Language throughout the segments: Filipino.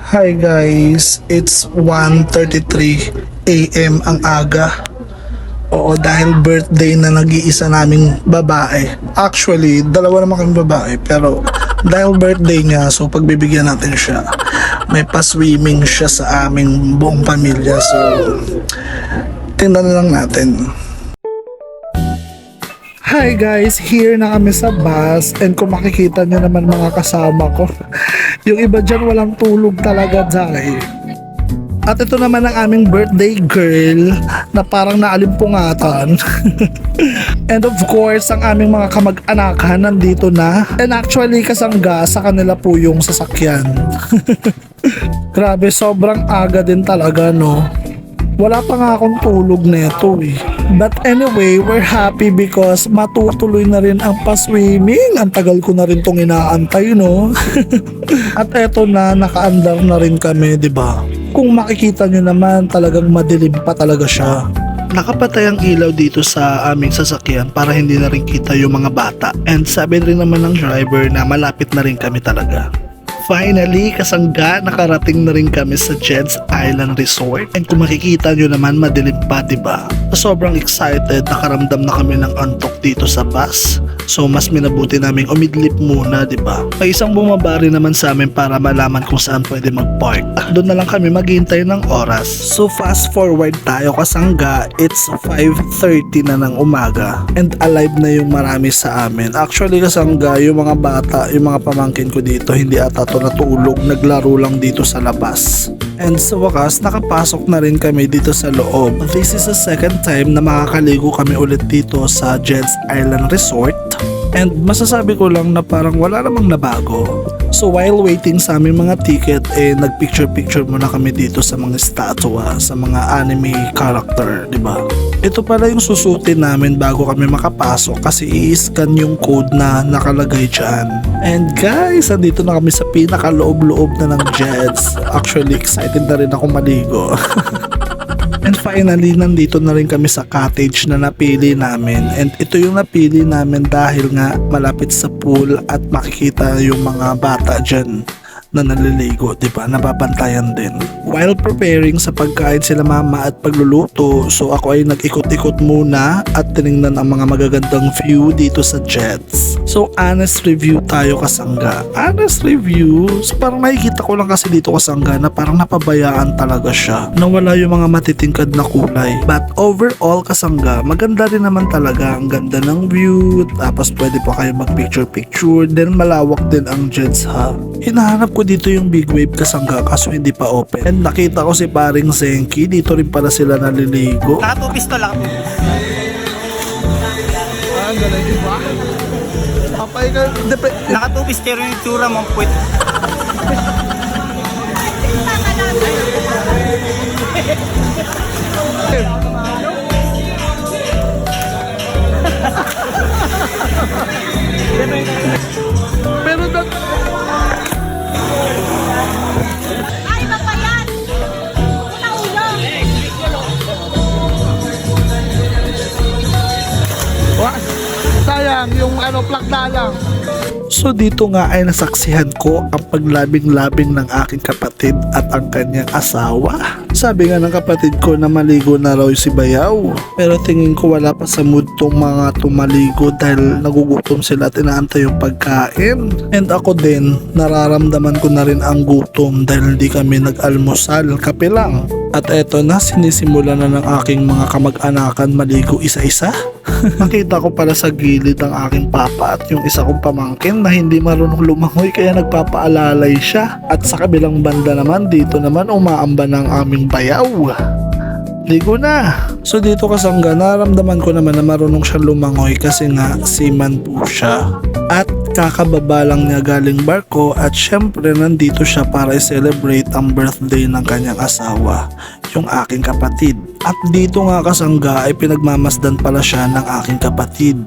Hi guys, it's 1:33 AM ang aga. Oo, dahil birthday na nag-iisa naming babae. Actually, dalawa naman kami babae, pero dahil birthday niya, so pagbibigyan natin siya. May pa-swimming siya sa aming buong pamilya, so tingnan na lang natin. Hi guys, here na kami sa bus and kung makikita nyo naman mga kasama ko, yung iba dyan walang tulog talaga dahil. At ito naman ang aming birthday girl na parang naalimpungatan. And of course, ang aming mga kamag-anakan nandito na. And actually, kasangga sa kanila po yung sasakyan. Grabe, sobrang aga din talaga, no? Wala pa nga akong tulog neto eh. But anyway, we're happy because matutuloy na rin ang pa-swimming. Ang tagal ko na rin tong inaantay, no? At eto na, nakaandar na rin kami, di ba? Kung makikita nyo naman, talagang madilim pa talaga siya. Nakapatay ang ilaw dito sa aming sasakyan para hindi na rin kita yung mga bata. And sabi rin naman ng driver na malapit na rin kami talaga. Finally, kasangga, nakarating na rin kami sa Jed's Island Resort. And kung makikita nyo naman, madilim pa, diba? Sobrang excited, nakaramdam na kami ng antok dito sa bus. So, mas minabuti naming umidlip muna, diba? May isang bumaba rin naman sa amin para malaman kung saan pwede mag-park. At doon na lang kami maghihintay ng oras. So, fast forward tayo, kasangga, it's 5:30 na ng umaga. And alive na yung marami sa amin. Actually, kasangga, yung mga bata, yung mga pamangkin ko dito, hindi ata natulog, naglaro lang dito sa labas. And sa wakas, nakapasok na rin kami dito sa loob. This is the second time na makakaligo kami ulit dito sa Jed's Island Resort. And masasabi ko lang na parang wala namang nabago. So while waiting sa aming mga ticket, nagpicture-picture muna kami dito sa mga statua, sa mga anime character, di ba? Ito pala yung susutin namin bago kami makapasok kasi i-scan yung code na nakalagay dyan. And guys, andito na kami sa pinakaloob-loob na ng Jed's. Actually, excited na rin ako maligo. And finally, nandito na rin kami sa cottage na napili namin. And ito yung napili namin dahil nga malapit sa pool at makikita yung mga bata dyan na naliligo, diba? Nababantayan din. While preparing sa pagkain sila mama at pagluluto, so ako ay nag-ikot-ikot muna at tinignan ang mga magagandang view dito sa Jed's. So honest review tayo kasangga. Honest review, so parang nakikita ko lang kasi dito kasangga na parang napabayaan talaga siya. Nawala yung mga matitingkad na kulay. But overall kasangga, maganda rin naman talaga. Ang ganda ng view, tapos pwede pa kayo mag-picture-picture. Then malawak din ang Jed's ha. Hinahanap ko dito yung big wave kasangga kaso hindi pa open. And nakita ko si paring Zenki, dito rin pala sila naliligo. Nakatupis to lang. Ah, galing diba? Papay ka, Nakatupis pero yung tsura mo puwet. pero Ay, mapayan! Una ulo! sayang yung plakda lang. So dito nga ay nasaksihan ko ang paglabing-labing ng aking kapatid at ang kanyang asawa. Sabi nga ng kapatid ko na maligo na raw si Bayaw. Pero tingin ko wala pa sa mood tong mga tumaligo dahil nagugutom sila at inaantay yung pagkain. And ako din, nararamdaman ko na rin ang gutom dahil hindi kami nag-almusal, kape lang. At eto na, sinisimula na ng aking mga kamag-anakan maligo isa-isa. Nakita ko pala sa gilid ang aking papa at yung isa kong pamangkin na hindi marunong lumangoy kaya nagpapaalalay siya. At sa kabilang banda naman, dito naman umaamba ng aming Bayaw. Ligo na! So dito kasangga, naramdaman ko naman na marunong siya lumangoy kasi nga seaman po siya. At kakababa lang niya galing barko at syempre nandito siya para i-celebrate ang birthday ng kanyang asawa, yung aking kapatid. At dito nga kasangga ay pinagmamasdan pala siya ng aking kapatid.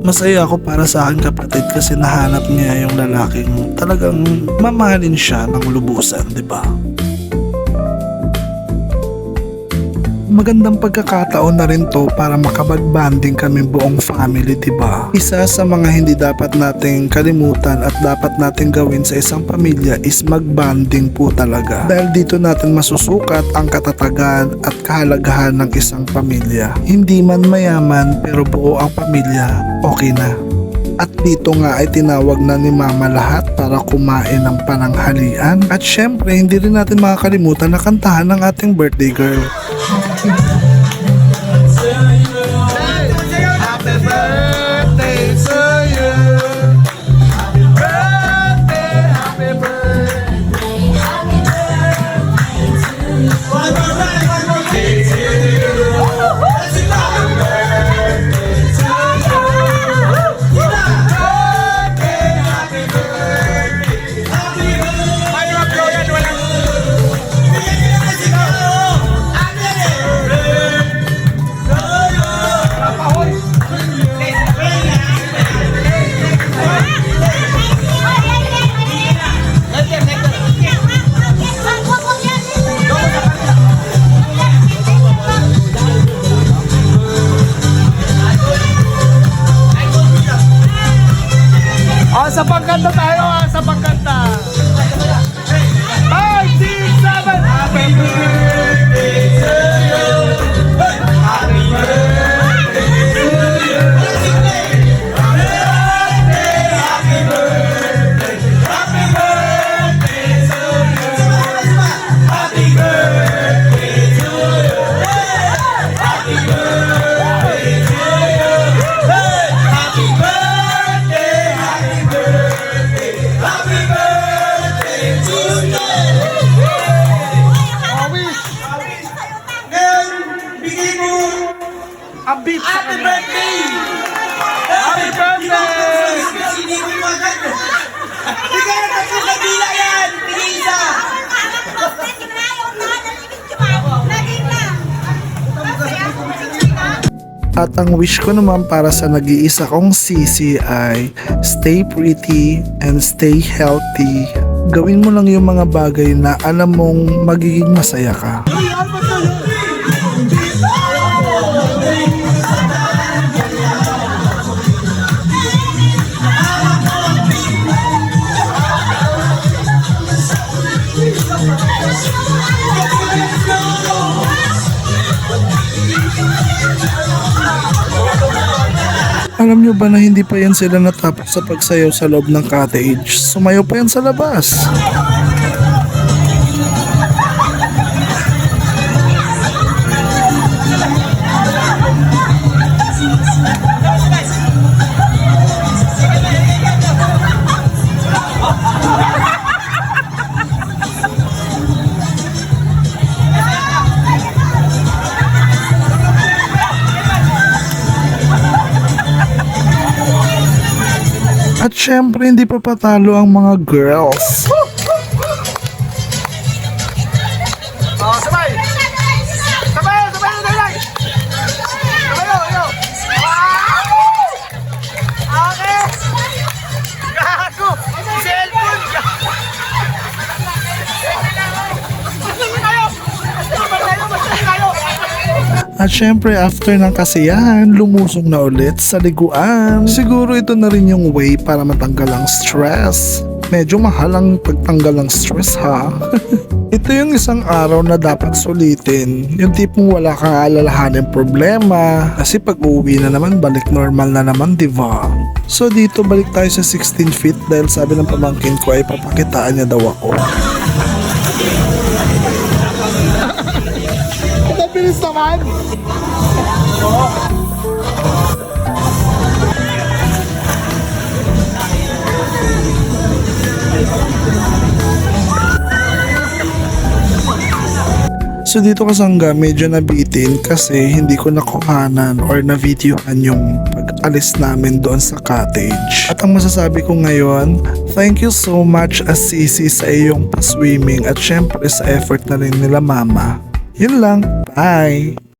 Masaya ako para sa aking kapatid kasi nahanap niya yung lalaking talagang mamahalin siya ng lubusan, di ba? magandang pagkakataon na rin to para makapag-banding kami buong family, diba? Isa sa mga hindi dapat nating kalimutan at dapat nating gawin sa isang pamilya is mag-banding po talaga. Dahil dito natin masusukat ang katatagan at kahalagahan ng isang pamilya. Hindi man mayaman pero buo ang pamilya, okay na. At dito nga ay tinawag na ni Mama lahat para kumain ng pananghalian. At syempre hindi rin natin makakalimutan na kantahan ng ating birthday girl. Happy birthday to you. Happy birthday, happy birthday. One more day to you. Happy birthday to you. Birthday, happy birthday. Happy sa pagkanta tayo sa pagkanta. 5, 6, 7. Happy birthday to you. Happy birthday to you. Happy birthday, happy birthday. Happy birthday to you. Happy birthday to you. Happy birthday to you. Happy birthday, happy birthday. Happy birthday to you. Ngayon, bigay mo ang beat. Happy birthday! Happy birthday! Sinipin mo agad. Bigay na kasi sa bila yan! Bigay isa! At ang wish ko naman para sa nag-iisa kong sisi ay stay pretty and stay healthy. Gawin mo lang yung mga bagay na alam mong magiging masaya ka. Alam nyo ba na hindi pa yan sila natapos sa pagsayaw sa loob ng cottage? Sumayaw pa yan sa labas. At syempre hindi pa patalo ang mga girls. Oh, sabay! Sabay! Sabay! Sabay! Sabay! Yo! Okay! Gago! Cellphone! At syempre after ng kasiyahan, lumusong na ulit sa liguan. Siguro ito na rin yung way para matanggal ang stress. Medyo mahal ang pagtanggal ng stress ha. Ito yung isang araw na dapat sulitin. Yung tipong wala kang alalahanin problema. Kasi pag uuwi na naman, balik normal na naman, diba? So dito balik tayo sa 16 feet dahil sabi ng pamangkin ko ay papakitaan niya daw ako. Bilis naman! So dito kasangga medyo nabitin kasi hindi ko nakuhanan or na-videohan yung pag-alis namin doon sa cottage. At ang masasabi ko ngayon, thank you so much Assisi sa iyong pa-swimming at syempre sa effort na rin nila mama. Yun lang, bye!